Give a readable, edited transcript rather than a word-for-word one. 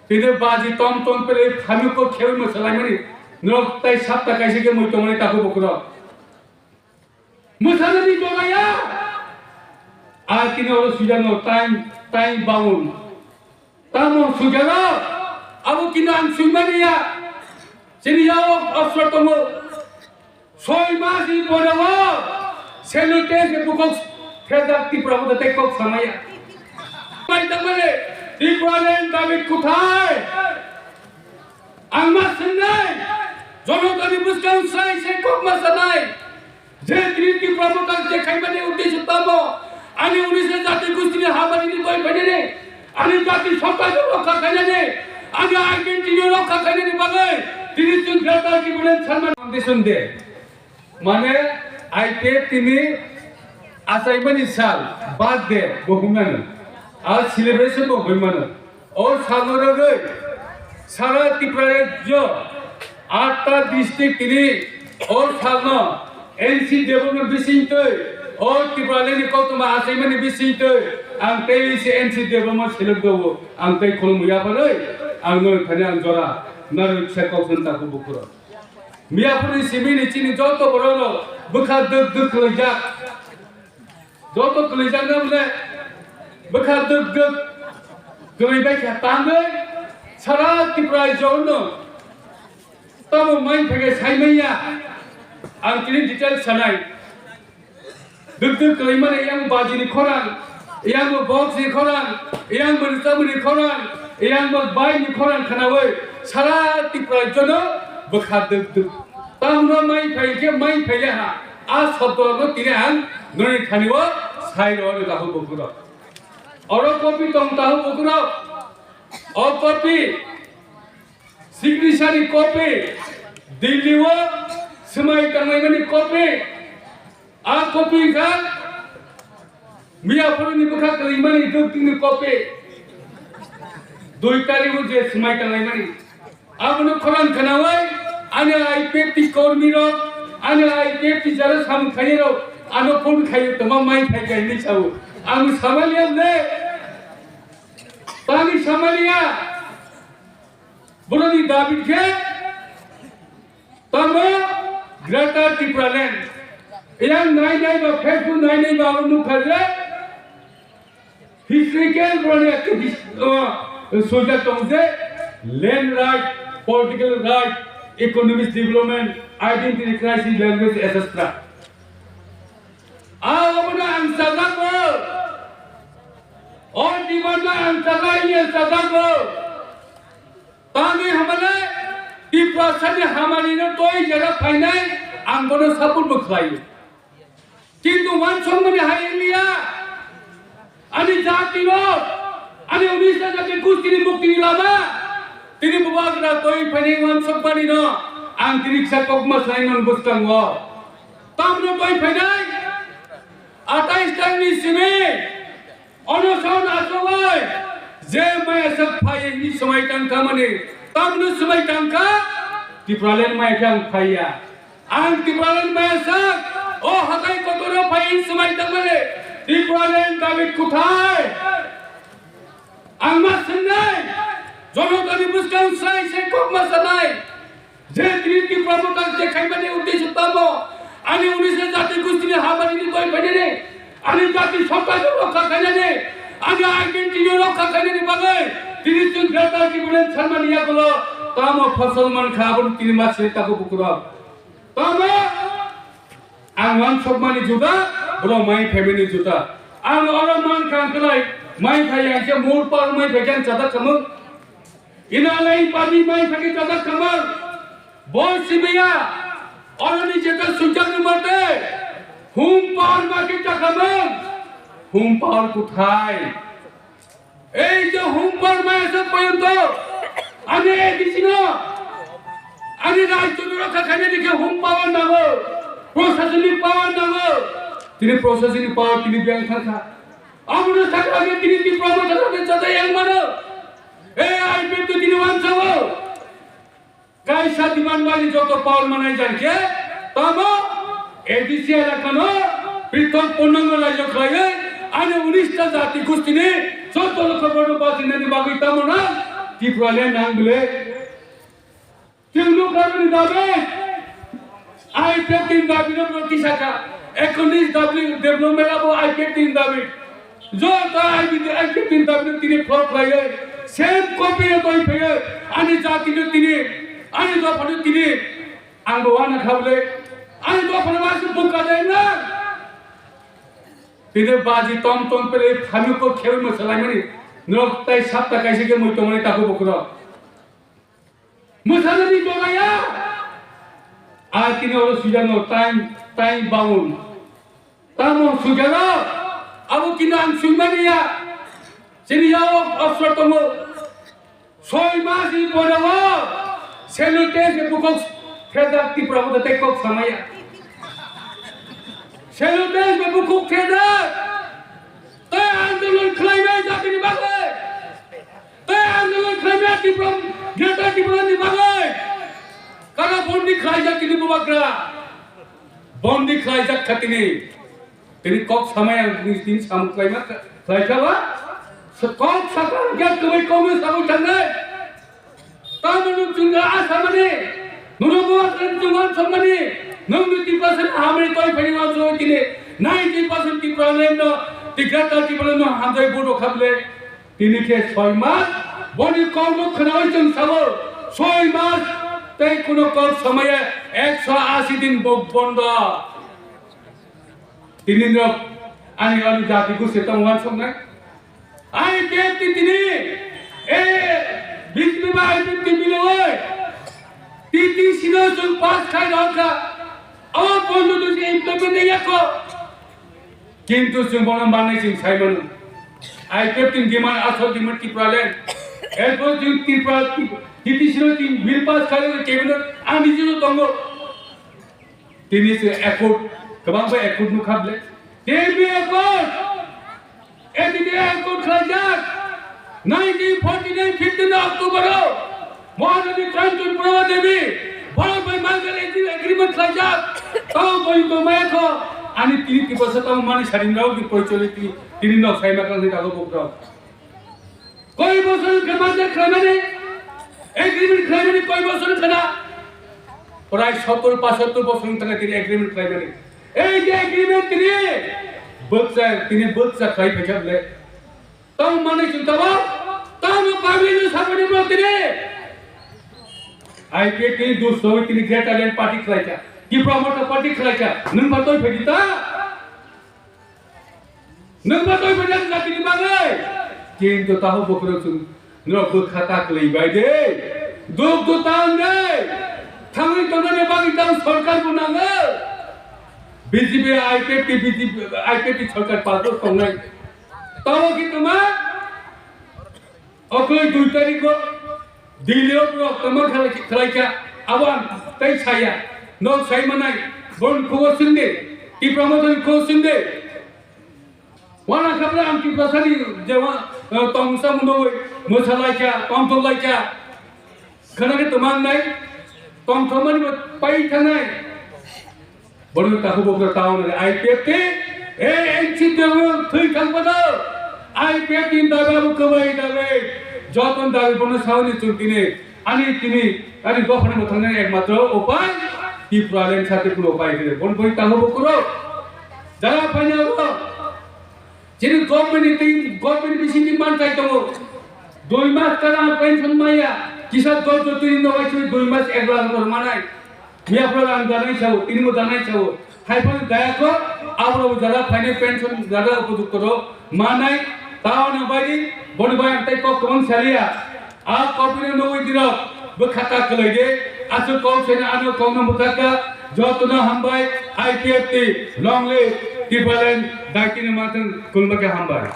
তিনি বাজি Tom Tom পেলে খামিকো খেল মশলাই মানে নক তাই সাতটা কাইছে কে মই তোমারে তাকো বকর মোসালানি জগায়া আর তিনি ওর সুজানো টাইম বাউন তামো সুজানো আবু কিনা আন সুইমানিয়া সিনিয়াও অসরতমো 6 মাসই পরেও সেলুটে যে বুকক ফেদাক্তি প্রবদতে কক সময়া মাইতামলে ত্রিপুরালেন দাবিদ কোথায় আমার শুননাই জনগণই বুঝকান সাই সে কক মাসানাই যে ত্রিটি প্রবদন যে খাইবানে উদ্দেশ্য তামো আমি 19 জাতি গোষ্ঠী হাবারিনি কই ফেনে আমি জাতি সরকার রক্ষা খাইনে আমি আর্জেন্টিনা রক্ষা খাইনে বাগে তিনি তিন গ্রেটার কি বলেন সম্মান ফাউন্ডেশন দে মানে আইতে তিনি আসাইমানি সাল বাদ দে বহুমান আর সেলিব্রেশন বহুমান और सागरो गए सारा त्रिपुरा जो 8टा डिस्ट्रिक्ट তিনি और सागनो एनसी डेभलपमेंट बिसिंते और त्रिपुरा लेनि कौतमा आसाइमानि बिसिंते आं तेइसे एनसी डेभलपमेंट सेलेक्टो आं तै खलमुया परै आं नो थाने आं जरा नार सेकौसन ताको बुकुरो मियापुरि सिमिनि चिनि जतो बरनो बुखा दग दग खलैजा जतो खलैजा नबले बुखा दग दग गलैबाय थाङो सारा त्रिपुरा जौनो तब माइन फैगे साइमैया आं तिनि डिटेल सानाय दग दग गलैमाने यां बाजिनि खरां यां बक्सनि खरां यां मोनसामनि खरां यां बायनि खरां खानावै सारा त्रिपुरा जौनो बुखा दग दग तामनो माइ फैगे माइ फैले हा आ शब्दनो तिनि आं ननि थानिव साइरो दाहो बुकुरो और कॉपी तंताहो बुकुरो और कॉपी सिग्नेचर कॉपी दिल्ली वो समय तंगैमनि कॉपी आ कॉपी का मियापुरनि बुखा कलैमनि दुतिनि कॉपी 2 तारिख जे समय तंगैमनि आबनो खरान खनावै आने आईपीएफटी कर्मीरो आने आईपीएफटी जरा साम खाइरो आनो फोन खाइयो तमा माइ खाइ गाइनि साउ आं सामालिया ने पानी सामालिया बुरनि दाबिद के तमो ग्रेटर त्रिपुरालेंड यां नाइ बा फेसबुक नाइ बा अनु खाजे हिस्ट्रिकल बुरनि एक्टिविस्ट सोजा तंजे land right political right economic development identity crisis language etcetera आवना अंसागागो और दीवाना अंसागाई अंसागागो तांगे हमले त्रिपुरासनि हामानिनो तोय जरा फाइनाय आंबनो सपोर्ट बखलायो किंतु वन समनि हायलिया अनि जातिनो अनि 19 जाति कुस्तिनि मुक्तिनि लामा तिनि बुबागरा तोय फाइनाय वन समनिनो आं त्रिक्षा ककमा साइनन बुस्तांगो तामनो तोय फाइनाय 28 तारिखनि सिमे अनसन आसबाय जे माय सब फायनि समय टांका माने तामनो समय टांका त्रिपुरालेन माय खां फाया आं त्रिपुरालेन माय सब ओ हाकाय कतरो फायनि समय टांमाने त्रिपुरालेन दाबिद कोथाय आं मा सोंनाय जनगणनि बुझकां साय से ककमा सानाय जे त्रिति प्रबोधन जे खाइबाने उद्देश्य तामो आनि 19 जाति गोष्ठीनि हाबारिनि कय फैने आनि जाति सरकार रक्षा खाइने आनि आर्जेन्टिना रक्षा खाइने बागे तिनि तिन ग्रेटार की बलेन सम्मानिया गलो तामो फसलमान खाबन तिनि मासे ताको बुकुरो तामो आं मान सम्मानि जुदा ब्रो माइ फेमिलि जुदा आं अर मान खांखलाय माइ फाया जे मोर पार माइ फेगान जादा खमो इनालाय पानि माइ फेगे जादा खमो बोल सिबिया অরনি যেটা সুজানি মতে হুম পাওয়ার বাকি টাকামন হুম পাওয়ার কোথায় এই যে হুম পাওয়ার মাসে পর্যন্ত আমি দিছি না আমি রাজ্য রক্ষা খানে দেখে হুম পাওয়ার নাম প্রশাসনিক পাওয়ার নাম তিনি প্রশাসনিক পাওয়ার তিনি ব্যাংক থাকা আমরা থাকা আগে তিনি কি প্রমোটারের সাথে এক মানো এই আইপিএফ তো তিনি মানছাও কাইসা দিমান বাড়ি যত পাওয়ার মানাই জানকে তামো এডিসি এলাকানো পৃথক পূর্ণাঙ্গ রাজ্য খাইয়ে আনে 19টা জাতি গোষ্ঠীনে 14 লক্ষ বড় বাসিন্দানি বাগি তামো না Tiripuraland nang bile. Tinglu kami dabe. IPF tin dabe no berarti saka. Ekonomi dabe development abo IPF tin dabe. Jo ta IPF tin dabe tini flop lagi. Same copy na toy phe. Ani jati no tini. Ani jo padu tini. Angbawana khable. Ani jo padu masuk buka deh na. Tini baji tom pele kami ko khewi masalah mani. Nol tay sabta kaise ke moi tomane taku bokro. Masalah ni joga ya. Tini orang sujano time bangun. Tamu sujano. Abu kini ang sumani ya. Sini jauh asal tomo. Soy masih bodoh. Selute se bukok kedak ti prabowo tekok samaya. Selute se bukok kedak. Teh andalun climate jadi dibagai. Teh andalun climate di prom geta di prom dibagai. Karena bondi kerajaan kini bubagra. Bondi kerajaan katini. Jadi kok samaya ini sam climate kerajaan apa? Sekok sakang gak kau kau sabu candai. Tamu nu tunggu asa mani. Nunu buat tunggu sama mani. Nunu 90% hamil toy peni wajo kini. 90% di problem no. 30% no hamil bodoh kable. Tini ke 6 mas. Boni kau nu kenal jeng sawo. 6 mas. Tei kuno kau samaya 180 din bondo. Tini no ani jati ku setangan samnai. IPF tini, bismi ba IPF biloy, titi sino jung pas khai raka, awak bondo tu si implement ya ko, kintu jung bono mane jung sai manu, IPF tin gimana asal gimana Tiripuraland, elpo jung titi sino tin bil pas khai raka cabinet, ami jung tongo, tini se ekor, kebang ba ekor nu khable, debi ekor. Dia ikut kerajaan 1949 15 Oktober Maharani Chandra Prawa Devi Bharat Bhai Mangal Agreement kerajaan tahu kau itu mereka ani tini pasal tahu mana syarinau di percaya tini nak saya makan di dalam buku kau pasal kerajaan kerajaan agreement kerajaan kau pasal kena Perai 70-75 tengah tini agreement kerajaan agreement tini tini bersa kai pecah le. Tahu mana cinta ba? Tahu kami ni siapa ni buat tini? IPF tini dosa tini Great Talent Party kerja. Di promoter party kerja. Nampak tu berita. Nampak tu berita nak tini bagai. Kintu tahu bukan tu. Nak berkata kelai baik deh. Duk tu tahun deh. Tangan tangan ni bagi tahu सरकार bunanga. BJP IPF सरकार पालतो संगै तब कि तुमा अखलै 2 तारिख को दिल्लीयाव प्रक्टमा खालायका आबान तै साया न साय मानाय बन खबर सिंदे ति प्रमोशन खबर सिंदे वाना खाब्ला आं कि भाषानि जेवा तंसा मुनोय मोसालायका तंथलायका खनाके तमां नाय तंथमानि पाइ थानाय Baru tahu bukan tahu ni IPF ni, NC tu tu kan pada IPF ni dah baru kembali dah jatuh dah pernah sahaja ni cunti ni, ani dua pernah bertanya ekmatra upay Tiripuraland satu pun upay ni, baru tahu bukan jangan banyak orang, jadi government mesti di mana itu, 2 mas kalau pension maya, kisah tu ini nak macam 2 mas eklar mana? Dia perlu jangan jauh, ini mau jangan jauh. Hai pun daya ko, awal jala finance pension jala upuduk koro, mana tahu nampaknya, bonu bayar tay ko kawan salia, kopi ni nunggu dirok, berkata kelai je, asal kau sena anu kau nak berkata, jauh na hambai, IPF ti, long live, Tiripuraland, dah kini macam kulma ke hambai.